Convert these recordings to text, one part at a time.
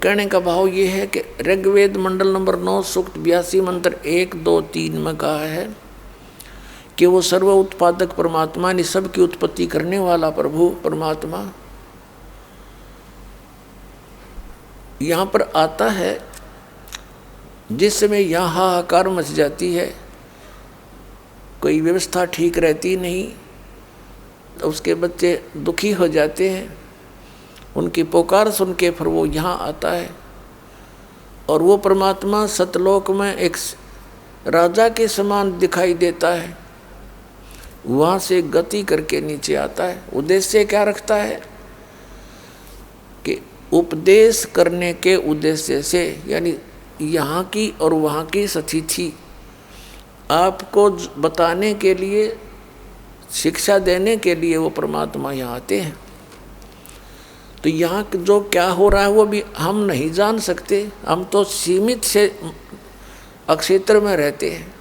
कहने का भाव ये है कि ऋग्वेद मंडल नंबर 9 सूक्त 82 मंत्र 1, 2, 3 में कहा है कि वो सर्व उत्पादक परमात्मा ने सबकी उत्पत्ति करने वाला प्रभु परमात्मा यहाँ पर आता है। जिस समय यहाँ हाहाकार मच जाती है, कोई व्यवस्था ठीक रहती नहीं, तो उसके बच्चे दुखी हो जाते हैं। उनकी पुकार सुन के फिर वो यहाँ आता है और वो परमात्मा सतलोक में एक राजा के समान दिखाई देता है। वहाँ से गति करके नीचे आता है। उद्देश्य क्या रखता है कि उपदेश करने के उद्देश्य से, यानी यहाँ की और वहाँ की स्थिति आपको बताने के लिए, शिक्षा देने के लिए वो परमात्मा यहाँ आते हैं। तो यहाँ जो क्या हो रहा है वो भी हम नहीं जान सकते। हम तो सीमित से अक्षेत्र में रहते हैं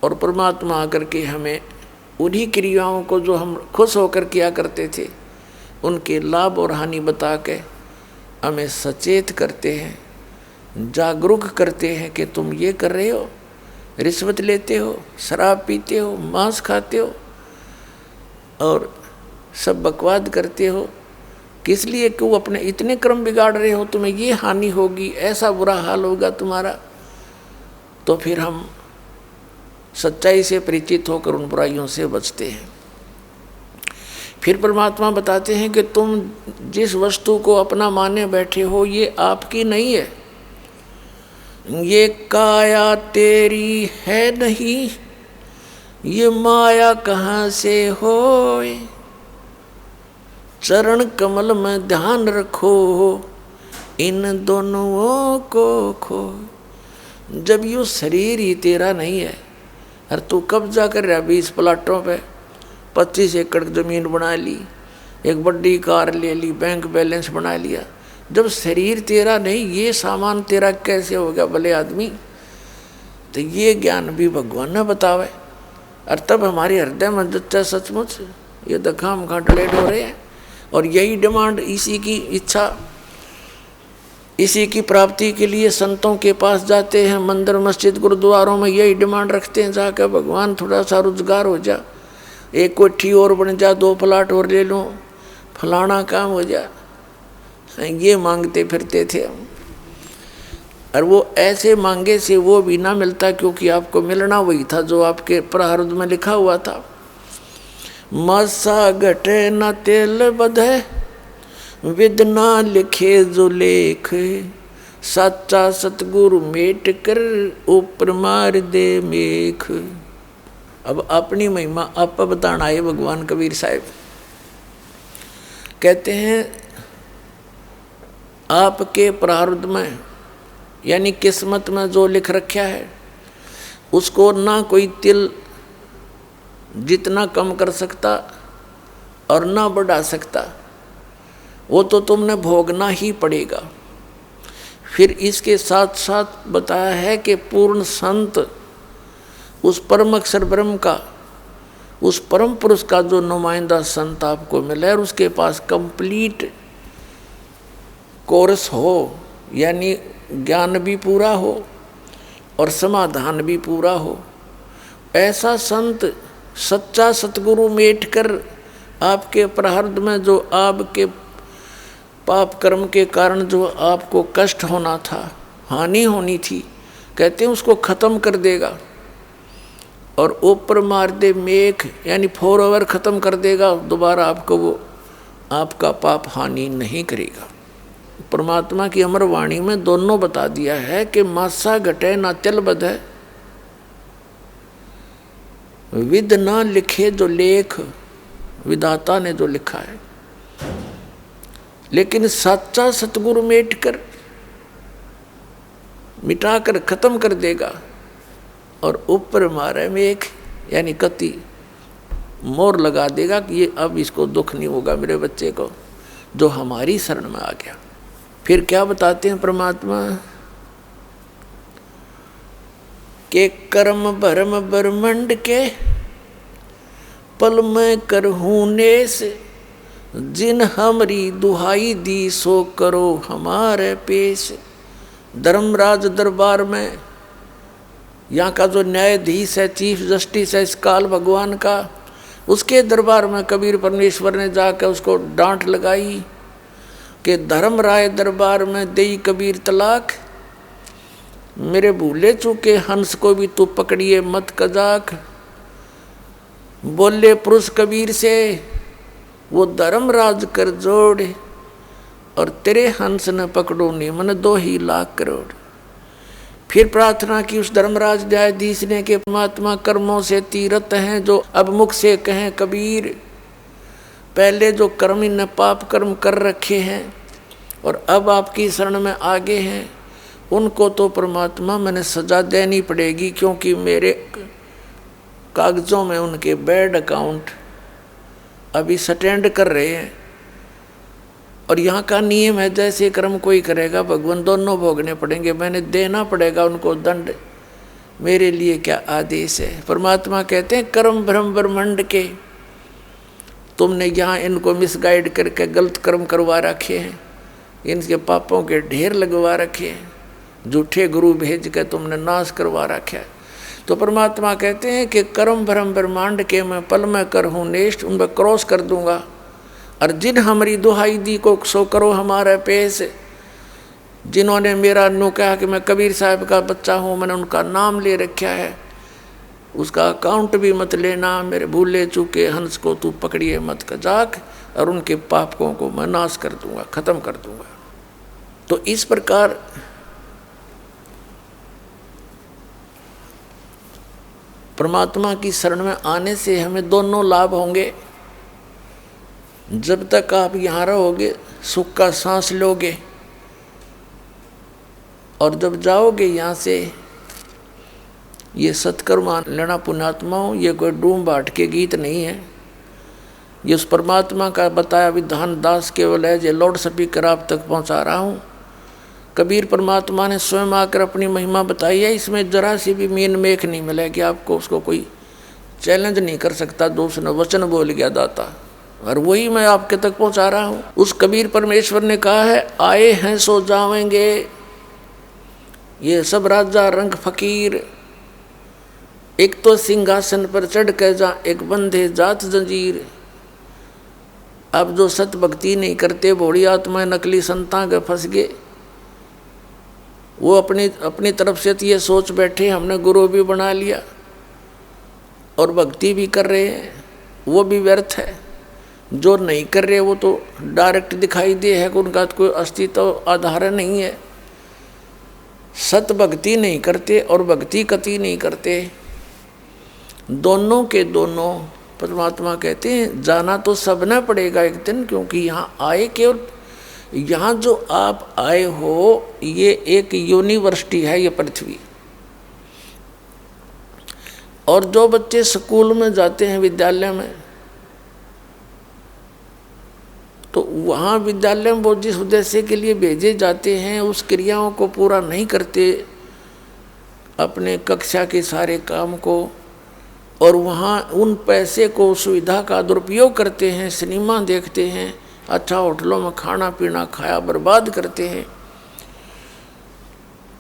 और परमात्मा आकर के हमें उन्हीं क्रियाओं को जो हम खुश होकर किया करते थे उनके लाभ और हानि बता के हमें सचेत करते हैं, जागरूक करते हैं कि तुम ये कर रहे हो, रिश्वत लेते हो, शराब पीते हो, मांस खाते हो और सब बकवाद करते हो। किस लिए? क्यों अपने इतने कर्म बिगाड़ रहे हो, तुम्हें ये हानि होगी, ऐसा बुरा हाल होगा तुम्हारा। तो फिर हम सच्चाई से परिचित होकर उन बुराइयों से बचते हैं। फिर परमात्मा बताते हैं कि तुम जिस वस्तु को अपना माने बैठे हो ये आपकी नहीं है, ये काया तेरी है नहीं, ये माया कहाँ से होए। चरण कमल में ध्यान रखो, इन दोनों को खो। जब यू शरीर ही तेरा नहीं है, अरे तू कब्जा कर रहा 20 प्लाटों पे, 25 एकड़ ज़मीन बना ली, एक बड़ी कार ले ली, बैंक बैलेंस बना लिया। जब शरीर तेरा नहीं, ये सामान तेरा कैसे हो गया भले आदमी? तो ये ज्ञान भी भगवान ने बतावे। और तब हमारे हृदय में जच्चा सचमुच ये तो खाम लेट हो रहे हैं और यही डिमांड, इसी की इच्छा, इसी की प्राप्ति के लिए संतों के पास जाते हैं, मंदिर मस्जिद गुरुद्वारों में यही डिमांड रखते हैं जाकर, भगवान थोड़ा सा रोजगार हो जा, एक कोठी और बन जा, 2 प्लाट और ले लूँ, फलाना काम हो जा, ये मांगते फिरते थे हम। और वो ऐसे मांगे से वो भी ना मिलता, क्योंकि आपको मिलना वही था जो आपके प्रारब्ध में लिखा हुआ था। मासा घटे न तेल बधे, विद ना लिखे जो लेख, सच्चा सतगुरु मेट कर ऊपर मार दे मेख। अब अपनी महिमा आप बताना आए भगवान कबीर साहब। कहते हैं आपके प्रारब्ध में, यानी किस्मत में जो लिख रखा है उसको ना कोई तिल जितना कम कर सकता और ना बढ़ा सकता, वो तो तुमने भोगना ही पड़ेगा। फिर इसके साथ साथ बताया है कि पूर्ण संत, उस परम अक्षर ब्रह्म का, उस परम पुरुष का जो नुमाइंदा संत आपको मिले और उसके पास कंप्लीट कोर्स हो, यानी ज्ञान भी पूरा हो और समाधान भी पूरा हो, ऐसा संत सच्चा सतगुरु मेट कर आपके प्रारब्ध में जो आपके पाप कर्म के कारण जो आपको कष्ट होना था, हानि होनी थी, कहते हैं उसको ख़त्म कर देगा और ऊपर मार दे मेघ, यानी फॉरएवर ख़त्म कर देगा। दोबारा आपको वो आपका पाप हानि नहीं करेगा। परमात्मा की अमर वाणी में दोनों बता दिया है कि मासा घटे ना तिल बधे, विद ना लिखे जो लेख, विधाता ने जो लिखा है, लेकिन सच्चा सतगुरु मेट कर मिटाकर खत्म कर देगा और ऊपर मारे में एक, यानी कति मोर लगा देगा कि ये अब इसको दुख नहीं होगा मेरे बच्चे को जो हमारी शरण में आ गया। फिर क्या बताते हैं परमात्मा के कर्म भरम ब्रह्मंड के पल में करहूँ नेस, जिन हमरी दुहाई दी सो करो हमारे पेश। धर्मराज दरबार में यहाँ का जो न्यायाधीश है, चीफ जस्टिस है इस काल भगवान का, उसके दरबार में कबीर परमेश्वर ने जाकर उसको डांट लगाई कि धर्मराय दरबार में देई कबीर तलाक, मेरे भूले चूके हंस को भी तू पकड़िए मत कजाक। बोले पुरुष कबीर से वो धर्मराज कर जोड़, और तेरे हंस न पकड़ो नहीं मन 2 ही लाख करोड़। फिर प्रार्थना की उस धर्मराज न्यायाधीश ने कि परमात्मा कर्मों से तीरथ हैं जो अब मुख से कहें कबीर, पहले जो कर्म इन पाप कर्म कर रखे हैं और अब आपकी शरण में आगे हैं, उनको तो परमात्मा मैंने सजा देनी पड़ेगी, क्योंकि मेरे कागजों में उनके बैड अकाउंट अभी स्टैंड कर रहे हैं। और यहाँ का नियम है जैसे कर्म कोई करेगा भगवान दोनों भोगने पड़ेंगे, मैंने देना पड़ेगा उनको दंड, मेरे लिए क्या आदेश है। परमात्मा कहते हैं कर्म ब्रह्म ब्रह्मांड के, तुमने यहाँ इनको मिसगाइड करके गलत कर्म करवा रखे हैं, इनके पापों के ढेर लगवा रखे हैं, झूठे गुरु भेज के तुमने नाश करवा रखा है। तो परमात्मा कहते हैं कि कर्म ब्रह्म ब्रह्मांड के मैं पल में कर हूँ नेष्ट, उन पर क्रॉस कर दूंगा। और जिन हमारी दुहाई दी को सो करो हमारे पेश, जिन्होंने मेरा नो कहा कि मैं कबीर साहब का बच्चा हूँ, मैंने उनका नाम ले रखा है, उसका अकाउंट भी मत लेना, मेरे भूले चूके हंस को तू पकड़िए मत कजाक, और उनके पापों को मैं नाश कर दूंगा, खत्म कर दूंगा। तो इस प्रकार परमात्मा की शरण में आने से हमें दोनों लाभ होंगे। जब तक आप यहाँ रहोगे सुख का सांस लोगे, और जब जाओगे यहाँ से, ये सत्कर्म लेना पुण्यात्माओं, ये कोई डूम बाट के गीत नहीं है, ये उस परमात्मा का बताया विधान दास केवल है, जो लाउड स्पीकर आप तक पहुँचा रहा हूँ। कबीर परमात्मा ने स्वयं आकर अपनी महिमा बताई है, इसमें जरा सी भी मीन मेख नहीं मिलेगी आपको, उसको कोई चैलेंज नहीं कर सकता। दूसरा वचन बोल गया दाता, और वही मैं आपके तक पहुंचा रहा हूं। उस कबीर परमेश्वर ने कहा है, आए हैं सो जावेंगे, ये सब राजा रंग फकीर, एक तो सिंहासन पर चढ़ कर जा एक बंधे जात जंजीर। अब जो सत भक्ति नहीं करते, भोड़ी आत्मा नकली संता के फंस गए, वो अपनी तरफ से तो ये सोच बैठे हमने गुरु भी बना लिया और भक्ति भी कर रहे हैं, वो भी व्यर्थ है। जो नहीं कर रहे वो तो डायरेक्ट दिखाई दे है कि उनका कोई अस्तित्व आधार नहीं है। सत भक्ति नहीं करते और भक्ति कति नहीं करते, दोनों के दोनों परमात्मा कहते हैं जाना तो सबने पड़ेगा एक दिन, क्योंकि यहाँ आए केवल, यहाँ जो आप आए हो ये एक यूनिवर्सिटी है, ये पृथ्वी। और जो बच्चे स्कूल में जाते हैं विद्यालय में, तो वहाँ विद्यालय में वो जिस उद्देश्य के लिए भेजे जाते हैं उस क्रियाओं को पूरा नहीं करते, अपने कक्षा के सारे काम को, और वहाँ उन पैसे को सुविधा का दुरुपयोग करते हैं, सिनेमा देखते हैं, अच्छा होटलों में खाना पीना खाया बर्बाद करते हैं।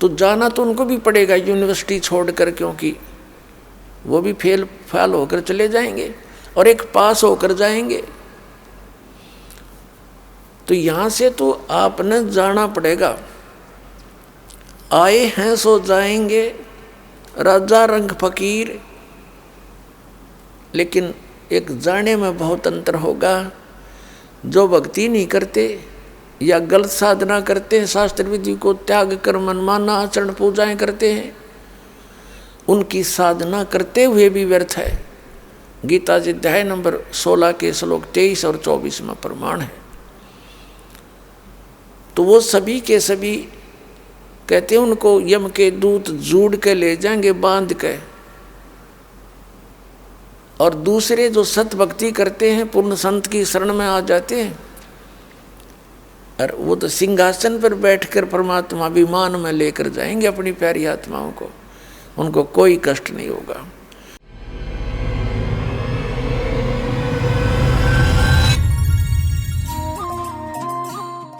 तो जाना तो उनको भी पड़ेगा यूनिवर्सिटी छोड़कर, क्योंकि वो भी फेल होकर चले जाएंगे और एक पास होकर जाएंगे। तो यहाँ से तो आपने जाना पड़ेगा। आए हैं सो जाएंगे, राजा रंग फकीर। लेकिन एक जाने में बहुत अंतर होगा। जो भक्ति नहीं करते या गलत साधना करते हैं, शास्त्र विधि को त्याग कर मनमाना आचरण पूजाएं करते हैं, उनकी साधना करते हुए भी व्यर्थ है। गीता जी अध्याय नंबर 16 के श्लोक 23 और 24 में प्रमाण है। तो वो सभी के सभी कहते हैं उनको यम के दूत जूड़ के ले जाएंगे बांध के, और दूसरे जो सत भक्ति करते हैं पूर्ण संत की शरण में आ जाते हैं, और वो तो सिंहासन पर बैठकर परमात्मा विमान में लेकर जाएंगे अपनी प्यारी आत्माओं को, उनको कोई कष्ट नहीं होगा।